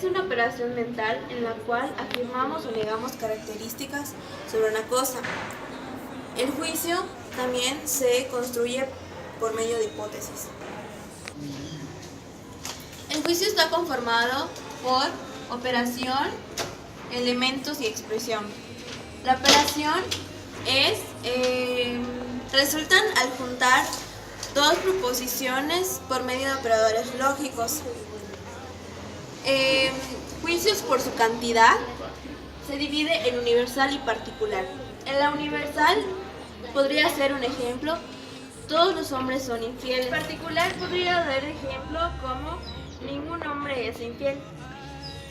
una operación mental en la cual afirmamos o negamos características sobre una cosa. El juicio también se construye por medio de hipótesis. El juicio está conformado por operación, elementos y expresión. La operación resultan al juntar dos proposiciones por medio de operadores lógicos. Juicios por su cantidad se divide en universal y particular. En la universal podría ser un ejemplo: todos los hombres son infieles. En particular podría dar ejemplo como ningún hombre es infiel.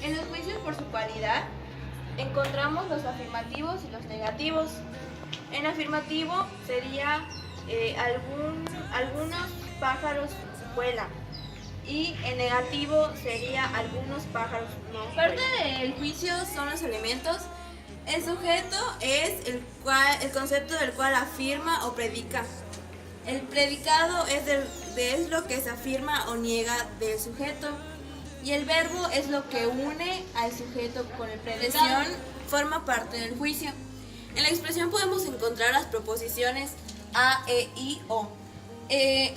En los juicios por su cualidad encontramos los afirmativos y los negativos. En afirmativo sería algunos pájaros vuelan, y en negativo sería algunos pájaros no. Parte del juicio son los elementos. El sujeto es el concepto del cual afirma o predica. El predicado es lo que se afirma o niega del sujeto. Y el verbo es lo que une al sujeto con el predicado. La expresión forma parte del juicio. En la expresión podemos encontrar las proposiciones a, e, i, o.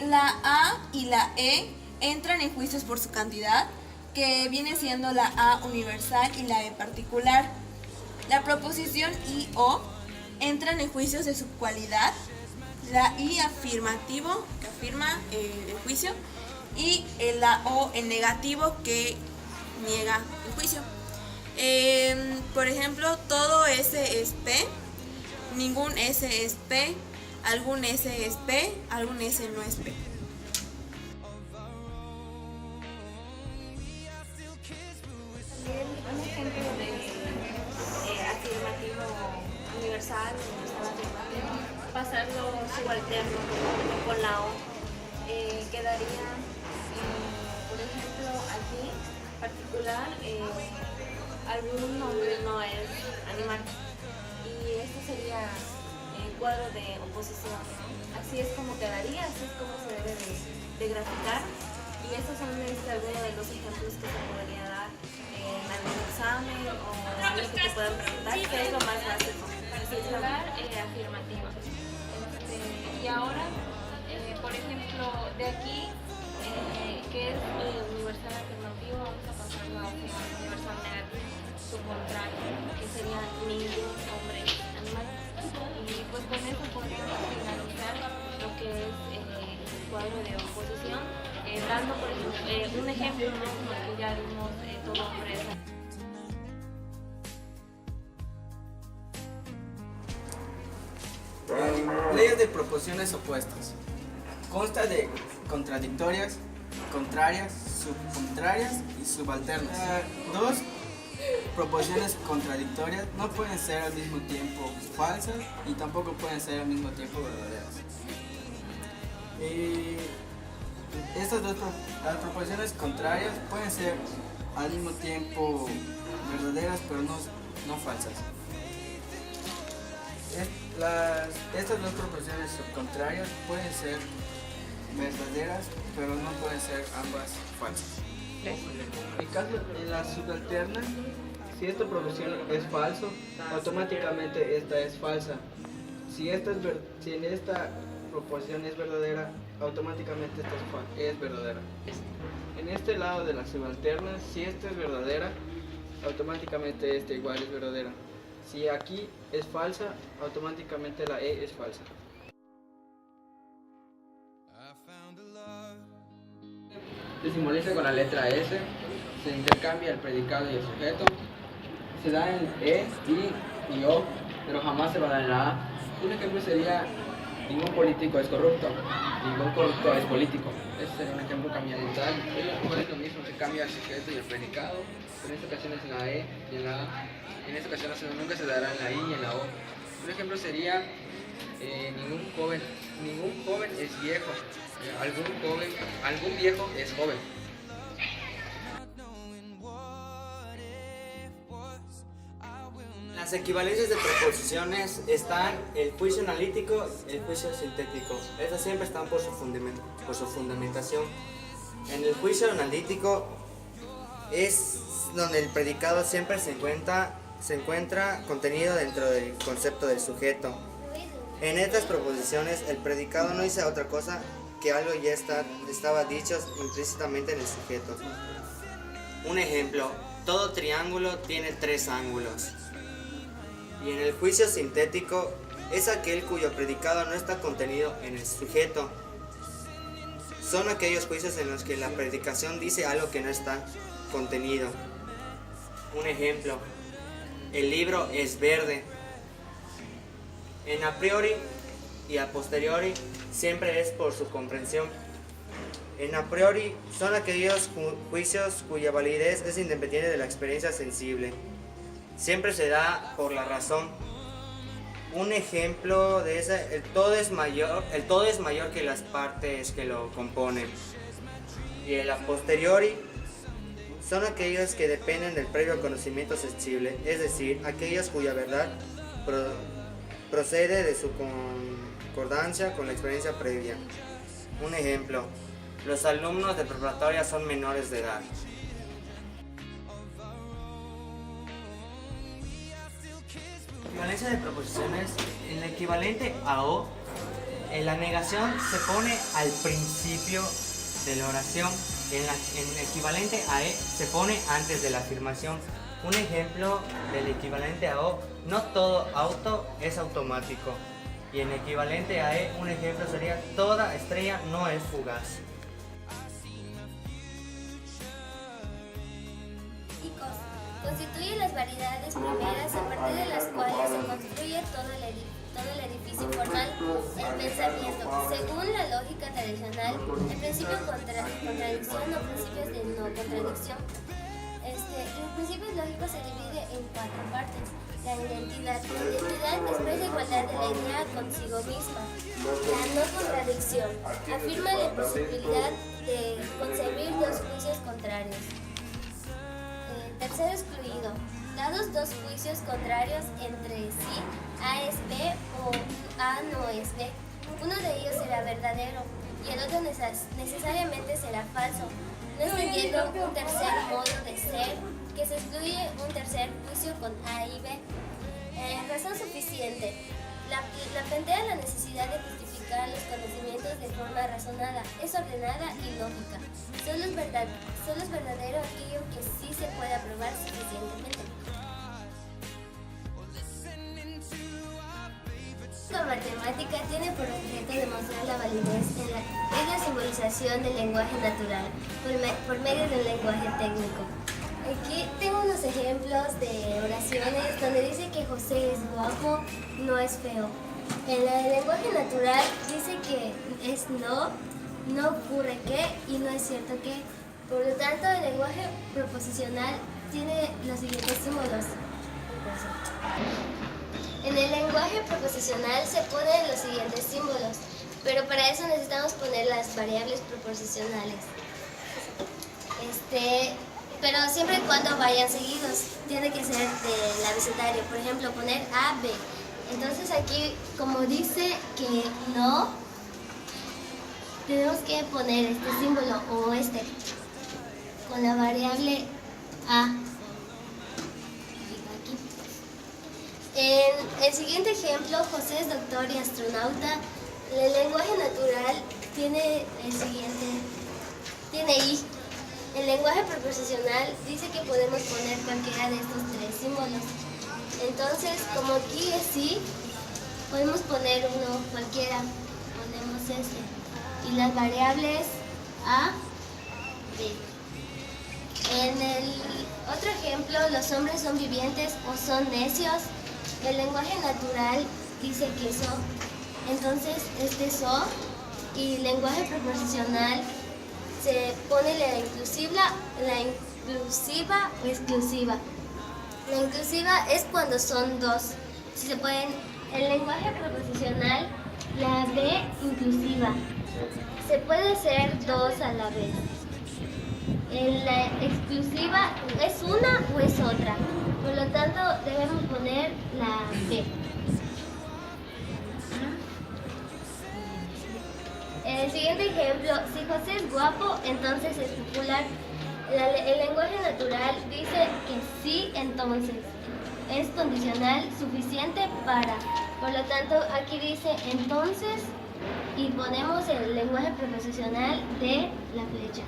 La a y la e entran en juicios por su cantidad, que viene siendo la a universal y la e particular. La proposición i, o entran en juicios de su cualidad, la i afirmativo, que afirma el juicio, y la o en negativo, que niega el juicio. Por ejemplo, todo S es P, ningún S es P, algún S es P, algún S no es P. También un ejemplo de afirmativo universal, pasarlo subalterno con la O, quedaría, por ejemplo, aquí particular, algún nombre no es animal, y este sería el cuadro de oposición. Así es como quedaría, así es como se debe de graficar, y estos son algunos de los ejemplos que se podría dar en algún examen o algo que te puedan preguntar, que es lo más básico. Particular afirmativa. Y ahora, por ejemplo, de aquí, que es universal afirmativo, vamos a pasarlo a universal negativo, su contrario, que sería ningún hombre animal. Y pues con eso podríamos finalizar lo que es el cuadro de oposición, dando por ejemplo un ejemplo, ¿no? Porque ya vimos todo hombre es. Leyes de proposiciones opuestas. Consta de contradictorias, contrarias, subcontrarias y subalternas. Dos proposiciones contradictorias no pueden ser al mismo tiempo falsas y tampoco pueden ser al mismo tiempo verdaderas. Las proposiciones contrarias pueden ser al mismo tiempo verdaderas, pero no falsas. Estas dos proposiciones subcontrarias pueden ser verdaderas, pero no pueden ser ambas falsas. En caso de la subalterna, si esta proposición es falso, automáticamente esta es falsa. Si en esta proposición es verdadera, automáticamente esta es verdadera. En este lado de la subalterna, si esta es verdadera, automáticamente esta igual es verdadera. Si aquí es falsa, automáticamente la E es falsa. Se simboliza con la letra S, se intercambia el predicado y el sujeto, se da en E, I y O, pero jamás se va a dar en la A. Un ejemplo sería: ningún político es corrupto, ningún corrupto es político. Ese sería un ejemplo cambiando tal. Igual es lo mismo, se cambia el sujeto y el predicado, pero en esta ocasión es en la E y en la A. En esta ocasión nunca se dará en la I y en la O. Un ejemplo sería: ningún joven es viejo, algún viejo es joven. Las equivalencias de proposiciones están el juicio analítico y el juicio sintético. Estas siempre están por su fundamentación. En el juicio analítico es donde el predicado siempre se encuentra contenido dentro del concepto del sujeto. En estas proposiciones el predicado no dice otra cosa que algo ya estaba dicho implícitamente en el sujeto. Un ejemplo, todo triángulo tiene 3 ángulos. Y en el juicio sintético es aquel cuyo predicado no está contenido en el sujeto. Son aquellos juicios en los que la predicación dice algo que no está contenido. Un ejemplo, el libro es verde. En a priori y a posteriori siempre es por su comprensión. En a priori son aquellos juicios cuya validez es independiente de la experiencia sensible. Siempre se da por la razón. Un ejemplo de ese, el todo es mayor que las partes que lo componen. Y el a posteriori son aquellos que dependen del previo conocimiento sensible, es decir, aquellos cuya verdad procede de su concordancia con la experiencia previa. Un ejemplo, los alumnos de preparatoria son menores de edad. Equivalencia de proposiciones. En el equivalente a O, en la negación se pone al principio de la oración. En el equivalente a E se pone antes de la afirmación. Un ejemplo del equivalente a O, no todo auto es automático. Y en equivalente a E, un ejemplo sería toda estrella no es fugaz. Constituye las variedades primeras a partir de las cuales se construye todo el edificio formal, el pensamiento. Según la lógica tradicional, el principio de contradicción o principios de no contradicción. Los principios lógicos se divide en 4 partes. La identidad. La identidad expresa igualdad de la idea consigo misma. La no contradicción afirma la imposibilidad de concebir 2 juicios contrarios. Tercero excluido. Dados 2 juicios contrarios entre sí, A es B o A no es B. Uno de ellos será verdadero y el otro necesariamente será falso, no extendiendo un tercer modo de ser que se excluye un tercer juicio con A y B. Razón suficiente. La plantea la necesidad de justificar los conocimientos de forma razonada, es ordenada y lógica. Solo es verdadero aquello que sí se puede aprobar suficientemente. La matemática tiene por objeto demostrar la validez en la simbolización del lenguaje natural por medio de un lenguaje técnico. Aquí tengo unos ejemplos de oraciones donde dice que José es guapo, no es feo. En el lenguaje natural dice que es no ocurre que y no es cierto que. Por lo tanto, el lenguaje proposicional tiene los siguientes símbolos. En el lenguaje proposicional se ponen los siguientes símbolos, pero para eso necesitamos poner las variables proposicionales. Pero siempre y cuando vayan seguidos, tiene que ser del abecedario. Por ejemplo, poner A, B. Entonces aquí, como dice que no, tenemos que poner este símbolo o con la variable A. Aquí. En el siguiente ejemplo, José es doctor y astronauta. El lenguaje natural tiene el siguiente, tiene I. El lenguaje proposicional dice que podemos poner cualquiera de estos 3 símbolos. Entonces, como aquí es I, podemos poner uno cualquiera. Ponemos este. Y las variables A, B. En el otro ejemplo, los hombres son vivientes o son necios. El lenguaje natural dice que son. Entonces, este so. Y el lenguaje proposicional se pone la inclusiva o exclusiva. La inclusiva es cuando son 2. Si se pueden, el lenguaje proposicional, la B inclusiva. Se puede hacer 2 a la vez. En la exclusiva es una o es otra. Por lo tanto, debemos poner la B. En el siguiente ejemplo, si José es guapo, entonces es popular. El lenguaje natural dice que sí, entonces. Es condicional suficiente para. Por lo tanto, aquí dice entonces y ponemos el lenguaje preposicional de la flecha.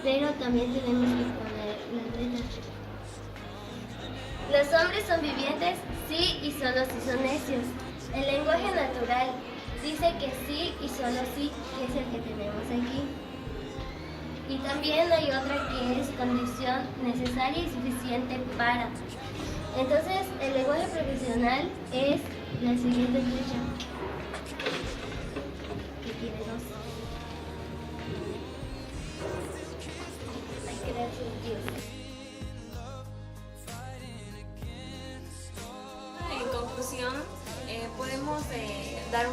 Pero también tenemos que poner las letras. Los hombres son vivientes, sí y solo si son necios. El lenguaje natural dice que sí y solo sí, que es el que tenemos aquí. Y también hay otra que es condición necesaria y suficiente para. Entonces, el lenguaje profesional es la siguiente flecha, que tiene dos. Hay que dar sentido. En conclusión, podemos dar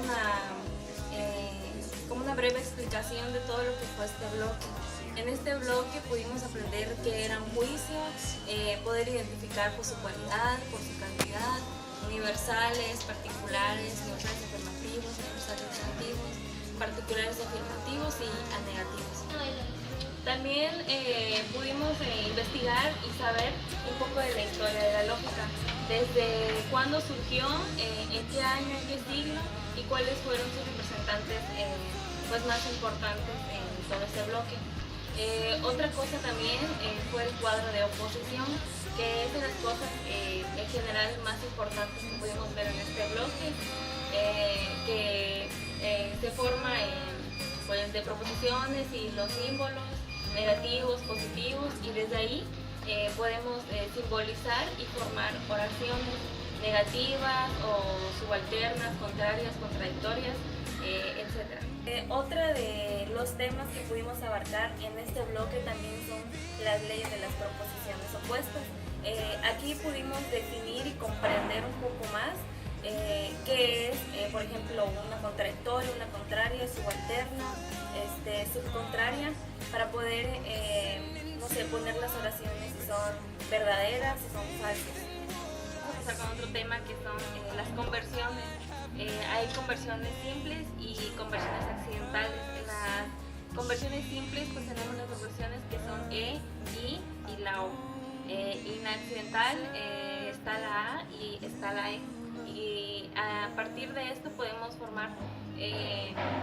como una breve explicación de todo lo que fue este bloque. En este bloque pudimos aprender qué eran juicios, poder identificar por su cualidad, por su cantidad, universales, particulares, universales afirmativos, universales negativos, particulares afirmativos y anegativos. También pudimos investigar y saber un poco de la historia de la lógica, desde cuándo surgió, en qué año, en qué siglo y cuáles fueron sus representantes pues más importantes en todo este bloque. Otra cosa también fue el cuadro de oposición, que es de las cosas en general más importantes que pudimos ver en este bloque, que se forma pues, de proposiciones y los símbolos negativos, positivos, y desde ahí podemos simbolizar y formar oraciones negativas o subalternas, contrarias, contradictorias, etc. Otra de los temas que pudimos abarcar en este bloque también son las leyes de las proposiciones opuestas. Aquí pudimos definir y comprender un poco más qué es, por ejemplo, una contradictoria, una contraria, subalterna, subcontraria, para poder, no sé, poner las oraciones si son verdaderas, si son falsas. Vamos a pasar con otro tema que son las conversiones. Hay conversiones simples y conversiones accidentales. En las conversiones simples pues tenemos las conversiones que son I y la O. Y en la accidental está la A y está la E. Y a partir de esto podemos formar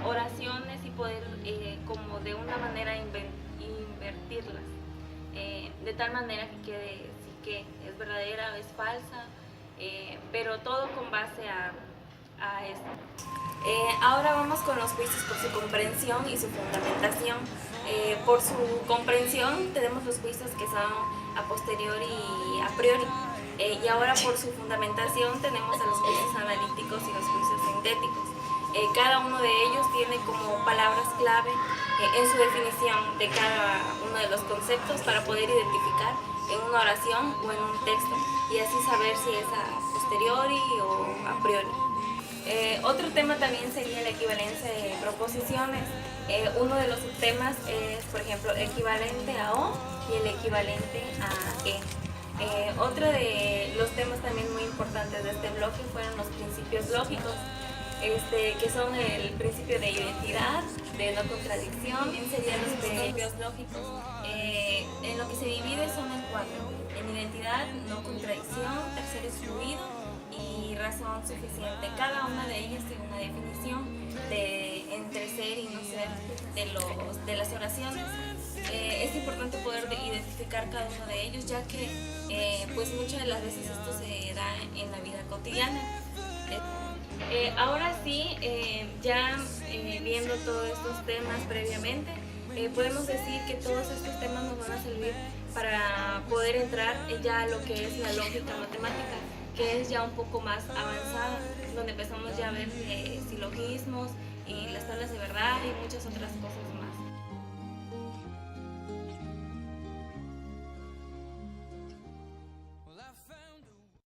oraciones y poder como de una manera invertirlas. De tal manera que quede sí que es verdadera o es falsa, pero todo con base a esto. Ahora vamos con los juicios por su comprensión y su fundamentación. Por su comprensión tenemos los juicios que son a posteriori y a priori. Y ahora por su fundamentación tenemos a los juicios analíticos y los juicios sintéticos. Cada uno de ellos tiene como palabras clave en su definición de cada uno de los conceptos para poder identificar en una oración o en un texto y así saber si es a posteriori o a priori. Otro tema también sería la equivalencia de proposiciones. Uno de los subtemas es, por ejemplo, equivalente a O y el equivalente a E. Otro de los temas también muy importantes de este bloque fueron los principios lógicos, que son el principio de identidad, de no contradicción, también serían los principios lógicos. En lo que se divide son en cuatro: en identidad, no contradicción, tercero excluido y razón suficiente. Cada una de ellas tiene una definición entre ser y no ser de las oraciones. Es importante poder identificar cada uno de ellos, ya que pues muchas de las veces esto se da en la vida cotidiana. Ahora sí, ya viendo todos estos temas previamente, podemos decir que todos estos temas nos van a servir para poder entrar ya a lo que es la lógica matemática, que es ya un poco más avanzada, donde empezamos ya a ver silogismos y las tablas de verdad y muchas otras cosas más.